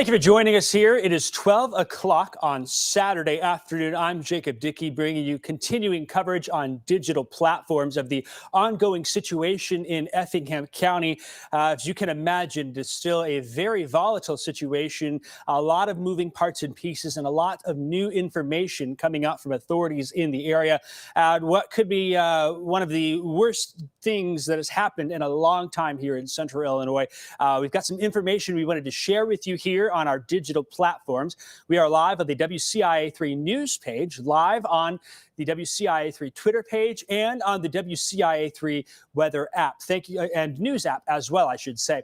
Thank you for joining us here. It is 12 o'clock on Saturday afternoon. I'm Jacob Dickey, bringing you continuing coverage on digital platforms of the ongoing situation in Effingham County. As you can imagine, it's still a very volatile situation, a lot of moving parts and pieces, and a lot of new information coming out from authorities in the area. What could be one of the worst things that has happened in a long time here in Central Illinois. We've got some information we wanted to share with you here on our digital platforms. We are live on the WCIA3 news page, live on the WCIA3 Twitter page, and on the WCIA3 weather app. Thank you, and news app as well, I should say.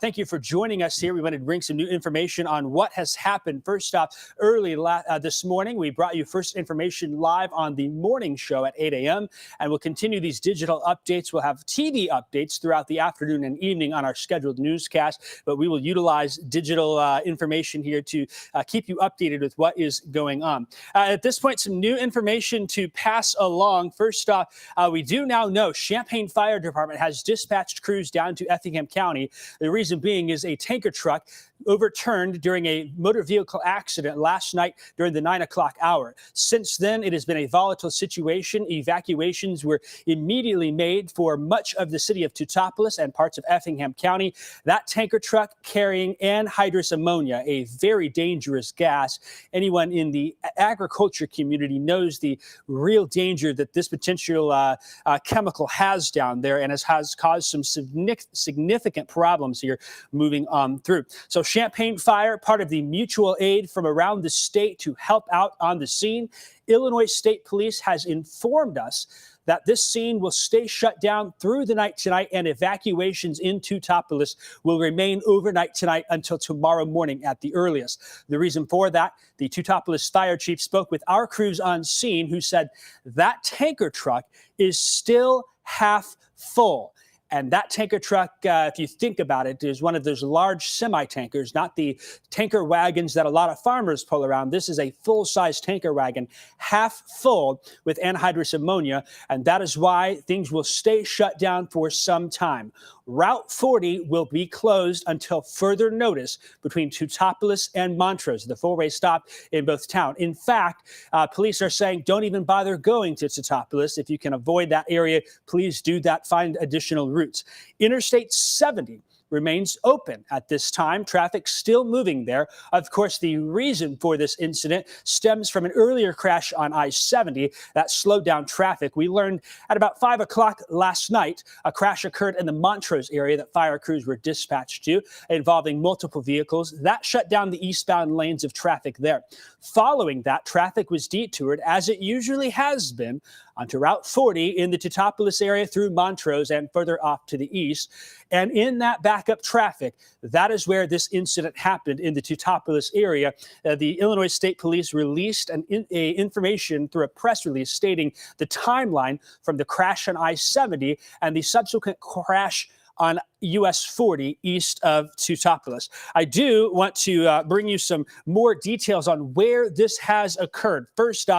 Thank you for joining us here. We wanted to bring some new information on what has happened. First off, early this morning, we brought you first information live on the morning show at 8 a.m., and we'll continue these digital updates. We'll have TV updates throughout the afternoon and evening on our scheduled newscast, but we will utilize digital information here to keep you updated with what is going on. At this point, some new information to pass along. First off, we do now know Champaign Fire Department has dispatched crews down to Effingham County. The reason being is a tanker truck overturned during a motor vehicle accident last night during the 9 o'clock hour. Since then, it has been a volatile situation. Evacuations were immediately made for much of the city of Teutopolis and parts of Effingham County. That tanker truck carrying anhydrous ammonia, a very dangerous gas. Anyone in the agriculture community knows the real danger that this potential chemical has down there, and has caused some significant problems here moving on through. So Champaign Fire, part of the mutual aid from around the state to help out on the scene. Illinois State Police has informed us that this scene will stay shut down through the night tonight, and evacuations in Teutopolis will remain overnight tonight until tomorrow morning at the earliest. The reason for that, the Teutopolis fire chief spoke with our crews on scene, who said that tanker truck is still half full. And that tanker truck, if you think about it, is one of those large semi-tankers, not the tanker wagons that a lot of farmers pull around. This is a full-size tanker wagon, half full with anhydrous ammonia, and that is why things will stay shut down for some time. Route 40 will be closed until further notice between Teutopolis and Montrose, the four-way stop in both towns. In fact, police are saying don't even bother going to Teutopolis. If you can avoid that area, please do that. Find additional routes. Interstate 70 remains open at this time. Traffic still moving there. Of course, the reason for this incident stems from an earlier crash on I-70 that slowed down traffic. We learned at about 5 o'clock last night, a crash occurred in the Montrose area that fire crews were dispatched to, involving multiple vehicles. That shut down the eastbound lanes of traffic there. Following that, traffic was detoured, as it usually has been, onto Route 40 in the Teutopolis area through Montrose and further off to the east. And in that backup traffic, that is where this incident happened in the Teutopolis area. The Illinois State Police released information through a press release stating the timeline from the crash on I-70 and the subsequent crash on US 40 east of Teutopolis. I do want to bring you some more details on where this has occurred. First,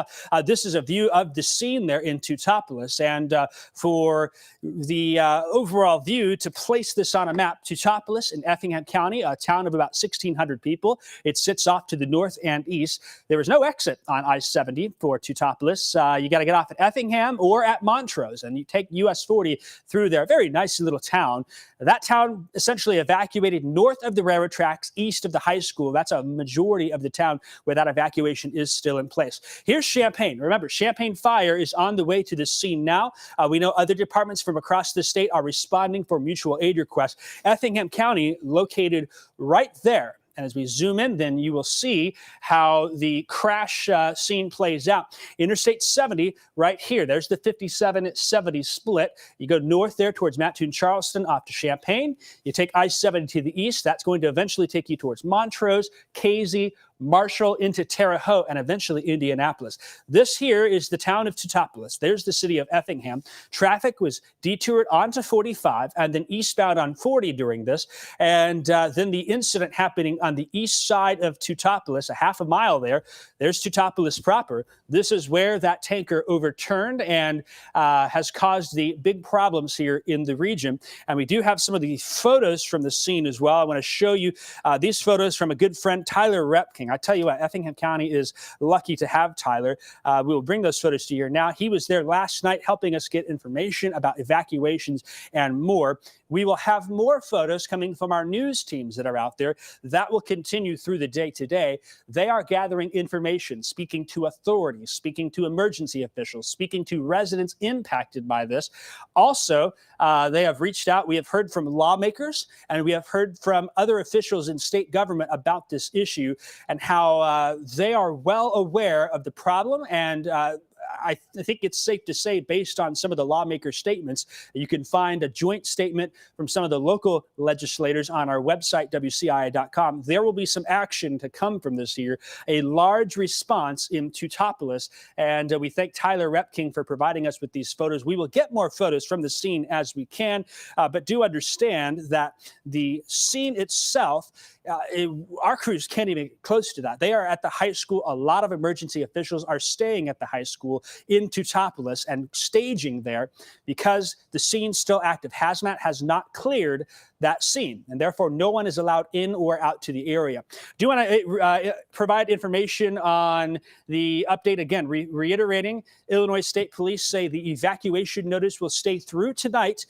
this is a view of the scene there in Teutopolis, and for the overall view, to place this on a map, Teutopolis in Effingham County, a town of about 1,600 people. It sits off to the north and east. There is no exit on I-70 for Teutopolis. You got to get off at Effingham or at Montrose, and you take US 40 through there. Very nice little town. That town essentially evacuated north of the railroad tracks, east of the high school. That's a majority of the town where that evacuation is still in place. Here's Champaign. Remember, Champaign Fire is on the way to the scene now. We know other departments from across the state are responding for mutual aid requests. Effingham County, located right there. And as we zoom in, then you will see how the crash scene plays out. Interstate 70 right here. There's the 57-70 split. You go north there towards Mattoon, Charleston, off to Champaign. You take I-70 to the east. That's going to eventually take you towards Montrose, Casey, Marshall into Terre Haute, and eventually Indianapolis. This here is the town of Teutopolis. There's the city of Effingham. Traffic was detoured onto 45 and then eastbound on 40 during this. And then the incident happening on the east side of Teutopolis, a half a mile there. There's Teutopolis proper. This is where that tanker overturned and has caused the big problems here in the region. And we do have some of the photos from the scene as well. I want to show you these photos from a good friend, Tyler Repking. I tell you what, Effingham County is lucky to have Tyler. We will bring those photos to you now. He was there last night helping us get information about evacuations and more. We will have more photos coming from our news teams that are out there. That will continue through the day today. They are gathering information, speaking to authorities, speaking to emergency officials, speaking to residents impacted by this. Also, they have reached out. We have heard from lawmakers and we have heard from other officials in state government about this issue and how they are well aware of the problem. And I think it's safe to say, based on some of the lawmaker statements, you can find a joint statement from some of the local legislators on our website, WCIA.com. There will be some action to come from this year, a large response in Teutopolis. And we thank Tyler Repking for providing us with these photos. We will get more photos from the scene as we can, but do understand that the scene itself, our crews can't even get close to that. They are at the high school. A lot of emergency officials are staying at the high school in Teutopolis and staging there because the scene's still active. Hazmat has not cleared that scene, and therefore no one is allowed in or out to the area. Do you want to provide information on the update? Again, reiterating, Illinois State Police say the evacuation notice will stay through tonight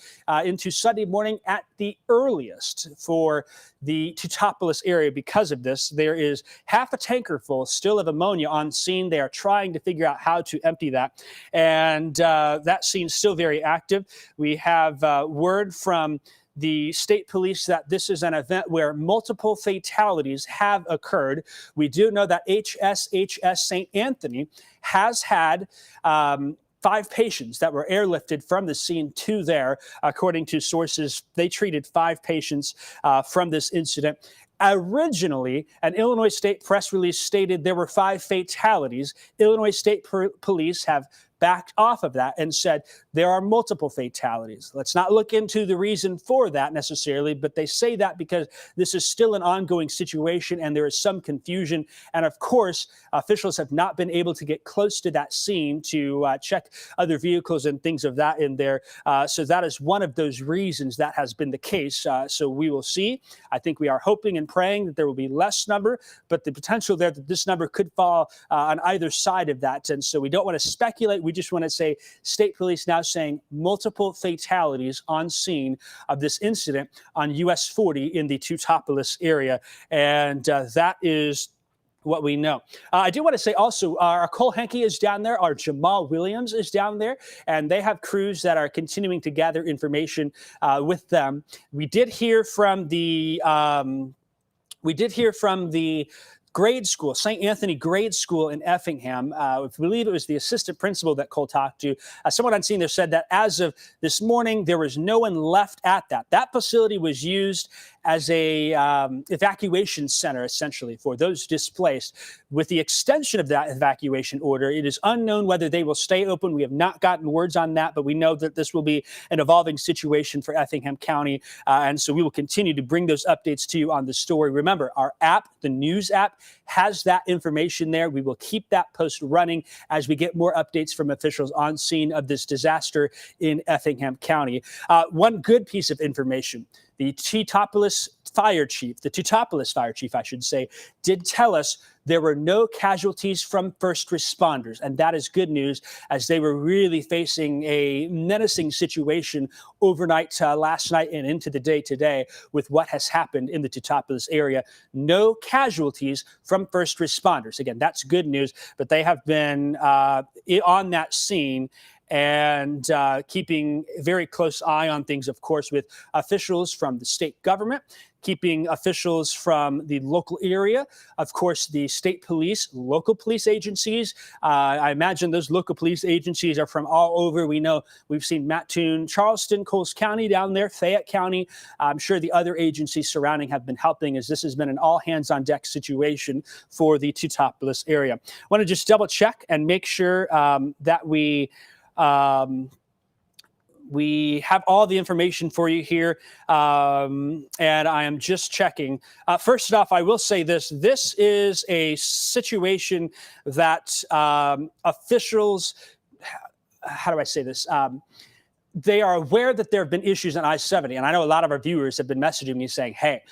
into Sunday morning at the earliest for the Teutopolis area. Because of this, there is half a tanker full still of ammonia on scene. They are trying to figure out how to empty that, and that scene's still very active. We have word from the state police that this is an event where multiple fatalities have occurred. We do know that HSHS St. Anthony has had 5 patients that were airlifted from the scene to there. According to sources, they treated 5 patients from this incident. Originally, an Illinois State press release stated there were 5 fatalities. Illinois State Police have backed off of that and said there are multiple fatalities. Let's not look into the reason for that necessarily, but they say that because this is still an ongoing situation and there is some confusion. And of course, officials have not been able to get close to that scene to check other vehicles and things of that in there. So that is one of those reasons that has been the case. So we will see. I think we are hoping and praying that there will be less number, but the potential there that this number could fall on either side of that. And so we don't want to speculate. We just want to say state police now saying multiple fatalities on scene of this incident on US 40 in the Teutopolis area. And that is what we know. I do want to say also, our Cole Henke is down there. Our Jamal Williams is down there, and they have crews that are continuing to gather information with them. We did hear from the grade school, St. Anthony Grade School in Effingham. I believe it was the assistant principal that Cole talked to. Someone on scene there said that as of this morning, there was no one left at that. That facility was used as a evacuation center, essentially, for those displaced. With the extension of that evacuation order, it is unknown whether they will stay open. We have not gotten words on that, but we know that this will be an evolving situation for Effingham County. And so we will continue to bring those updates to you on the story. Remember, our app, the news app, has that information there. We will keep that post running as we get more updates from officials on scene of this disaster in Effingham County. One good piece of information: the Teutopolis fire chief, I should say, did tell us there were no casualties from first responders. And that is good news, as they were really facing a menacing situation overnight last night and into the day today with what has happened in the Teutopolis area. No casualties from first responders. Again, that's good news, but they have been on that scene and keeping a very close eye on things, of course, with officials from the state government, keeping officials from the local area, of course, the state police, local police agencies. I imagine those local police agencies are from all over. We know we've seen Mattoon, Charleston, Coles County down there, Fayette County. I'm sure the other agencies surrounding have been helping, as this has been an all hands on deck situation for the Teutopolis area. I want to just double check and make sure that we have all the information for you here, and I am just checking. First off, I will say this. This is a situation that officials, how do I say this? They are aware that there have been issues on I-70, and I know a lot of our viewers have been messaging me saying, hey,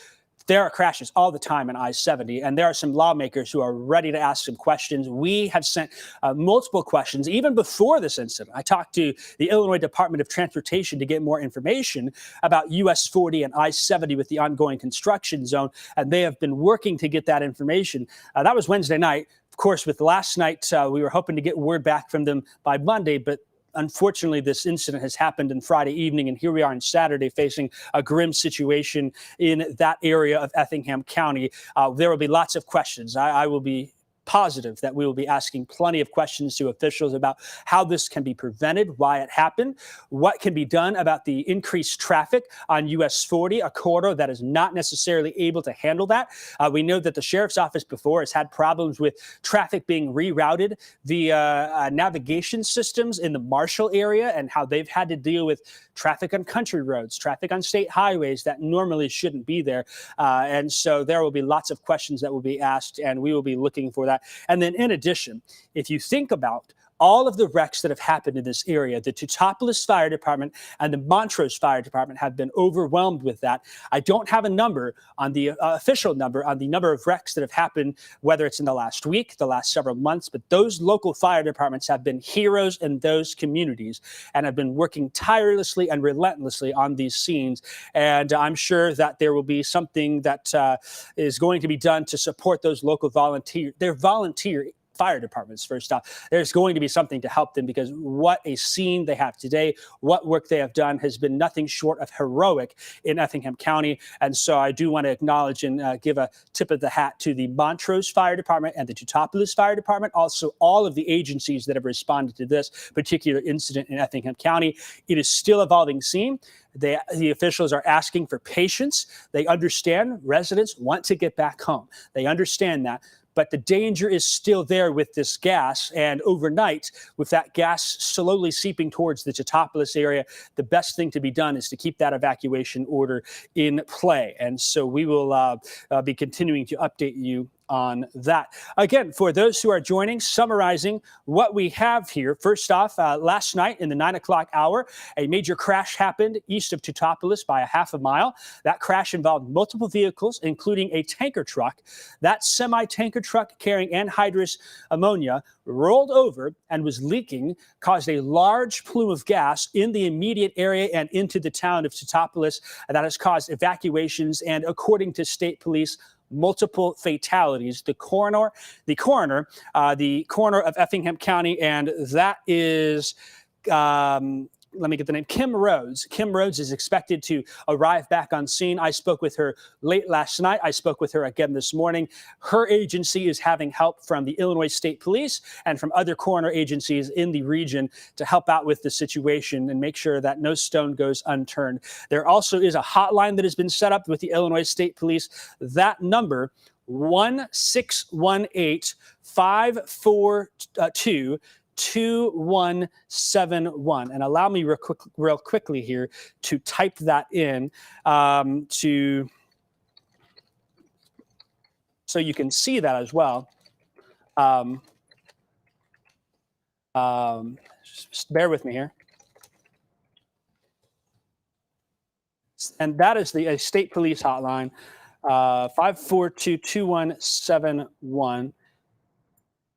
there are crashes all the time on I-70, and there are some lawmakers who are ready to ask some questions. We have sent multiple questions even before this incident. I talked to the Illinois Department of Transportation to get more information about US 40 and I-70 with the ongoing construction zone, and they have been working to get that information. That was Wednesday night. Of course, with last night, we were hoping to get word back from them by Monday, but unfortunately, this incident has happened on Friday evening, and here we are on Saturday facing a grim situation in that area of Effingham County. There will be lots of questions. I will be positive that we will be asking plenty of questions to officials about how this can be prevented, why it happened, what can be done about the increased traffic on US 40, a corridor that is not necessarily able to handle that. We know that the sheriff's office before has had problems with traffic being rerouted via navigation systems in the Marshall area, and how they've had to deal with traffic on country roads, traffic on state highways that normally shouldn't be there. And so there will be lots of questions that will be asked, and we will be looking for that. And then in addition, if you think about all of the wrecks that have happened in this area, the Teutopolis Fire Department and the Montrose Fire Department have been overwhelmed with that. I don't have a number on the official number on the number of wrecks that have happened, whether it's in the last week, the last several months, but those local fire departments have been heroes in those communities and have been working tirelessly and relentlessly on these scenes. And I'm sure that there will be something that is going to be done to support those local volunteer fire departments. First off, there's going to be something to help them, because what a scene they have today, what work they have done has been nothing short of heroic in Effingham County. And so I do want to acknowledge and give a tip of the hat to the Montrose Fire Department and the Teutopolis Fire Department, also all of the agencies that have responded to this particular incident in Effingham County. It is still evolving scene. The officials are asking for patience. They understand residents want to get back home. They understand that. But the danger is still there with this gas. And overnight, with that gas slowly seeping towards the Teutopolis area, the best thing to be done is to keep that evacuation order in play. And so we will be continuing to update you on that. Again, for those who are joining, summarizing what we have here. First off, last night in the 9 o'clock hour, a major crash happened east of Teutopolis by a half a mile. That crash involved multiple vehicles, including a tanker truck. That semi-tanker truck carrying anhydrous ammonia rolled over and was leaking, caused a large plume of gas in the immediate area and into the town of Teutopolis. That has caused evacuations and, according to state police, multiple fatalities. The coroner of Effingham County, and that is let me get the name, Kim Rhodes. Kim Rhodes is expected to arrive back on scene. I spoke with her late last night. I spoke with her again this morning. Her agency is having help from the Illinois State Police and from other coroner agencies in the region to help out with the situation and make sure that no stone goes unturned. There also is a hotline that has been set up with the Illinois State Police. That number, 1-618-542 2171. And allow me real quickly here to type that in so you can see that as well. Just bear with me here. And that is the state police hotline, 542-2171.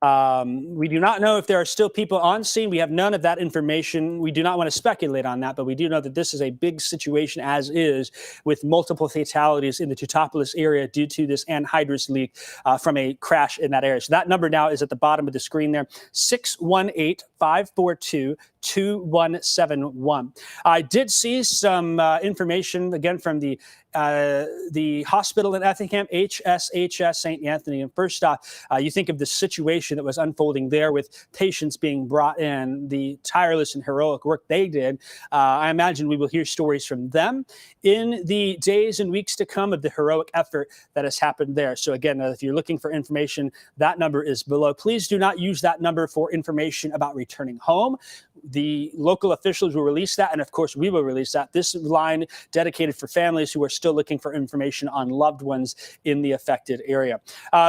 We do not know if there are still people on scene. We have none of that information. We do not want to speculate on that, but we do know that this is a big situation, as is, with multiple fatalities in the Teutopolis area due to this anhydrous leak from a crash in that area. So that number now is at the bottom of the screen there, 618-542-2171. I did see some information, again, from the the hospital in Effingham, HSHS St. Anthony. And first off, you think of the situation that was unfolding there with patients being brought in, the tireless and heroic work they did. I imagine we will hear stories from them in the days and weeks to come of the heroic effort that has happened there. So again, if you're looking for information, that number is below. Please do not use that number for information about returning home. The local officials will release that, and of course we will release that. This line dedicated for families who are still looking for information on loved ones in the affected area.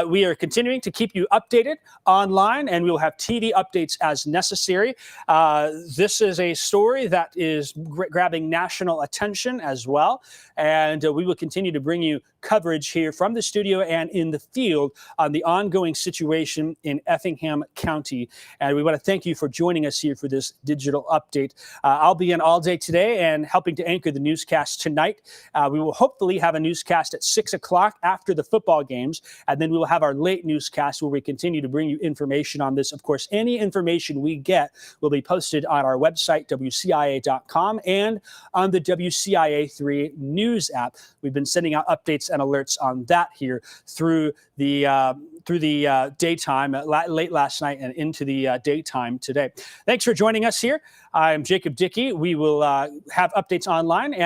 We are continuing to keep you updated online, and we will have TV updates as necessary. This is a story that is grabbing national attention as well, and we will continue to bring you coverage here from the studio and in the field on the ongoing situation in Effingham County. And we want to thank you for joining us here for this digital update. I'll be in all day today and helping to anchor the newscast tonight. We will hopefully have a newscast at 6 o'clock after the football games, and then we will have our late newscast where we continue to bring you information on this. Of course, any information we get will be posted on our website, WCIA.com, and on the WCIA3 news app. We've been sending out updates and alerts on that here through the daytime, late last night and into the daytime today. Thanks for joining us here. I'm Jacob Dickey. We will have updates online and